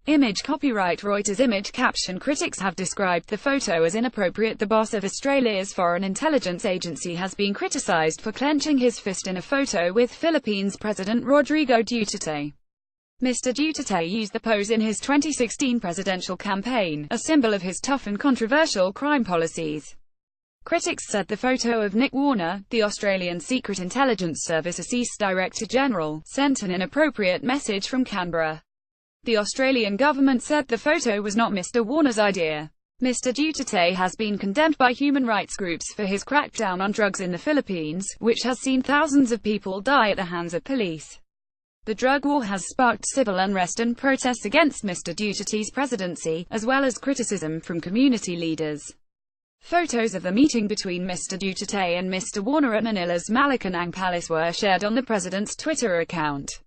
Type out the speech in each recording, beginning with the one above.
Image copyright Reuters image caption Critics have described the photo as inappropriate. The boss of Australia's foreign intelligence agency has been criticised for clenching his fist in a photo with Philippines President Rodrigo Duterte. Mr. Duterte used the pose in his 2016 presidential campaign, a symbol of his tough and controversial crime policies. Critics said the photo of Nick Warner, the Australian Secret Intelligence Service ASIS Director General, sent an inappropriate message from Canberra. The Australian government said the photo was not Mr. Warner's idea. Mr. Duterte has been condemned by human rights groups for his crackdown on drugs in the Philippines, which has seen thousands of people die at the hands of police. The drug war has sparked civil unrest and protests against Mr. Duterte's presidency, as well as criticism from community leaders. Photos of the meeting between Mr. Duterte and Mr. Warner at Manila's Malacanang Palace were shared on the president's Twitter account.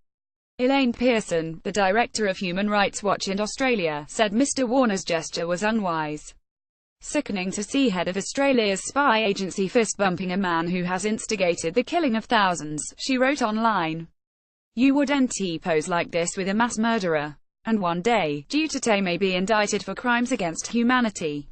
Elaine Pearson, the director of Human Rights Watch in Australia, said Mr. Warner's gesture was unwise. Sickening to see head of Australia's spy agency fist-bumping a man who has instigated the killing of thousands, she wrote online. You wouldn't pose like this with a mass murderer. And one day, Duterte may be indicted for crimes against humanity.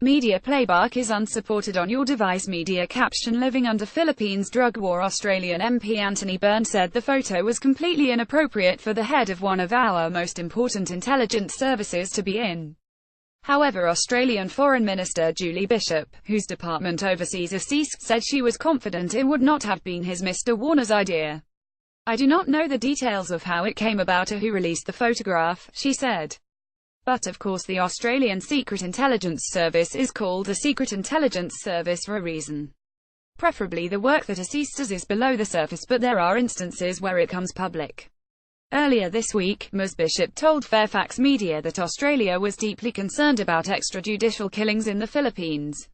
Media playback is unsupported on your device. Media caption Living under Philippines drug war. Australian MP Anthony Byrne said the photo was completely inappropriate for the head of one of our most important intelligence services to be in. However, Australian Foreign Minister Julie Bishop, whose department oversees ASIS, said she was confident it would not have been Mr. Warner's idea. I do not know the details of how it came about or who released the photograph, she said. But of course the Australian Secret Intelligence Service is called a Secret Intelligence Service for a reason. Preferably the work that ASIS does is below the surface, but there are instances where it comes public. Earlier this week, Ms. Bishop told Fairfax Media that Australia was deeply concerned about extrajudicial killings in the Philippines.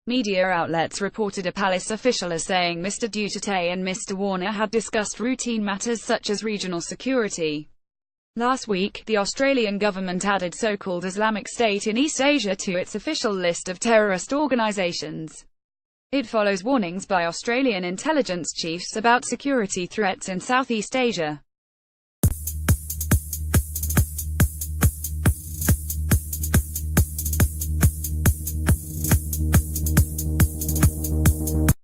Media outlets reported a palace official as saying Mr. Duterte and Mr. Warner had discussed routine matters such as regional security. Last week, the Australian government added so-called Islamic State in East Asia to its official list of terrorist organisations. It follows warnings by Australian intelligence chiefs about security threats in Southeast Asia.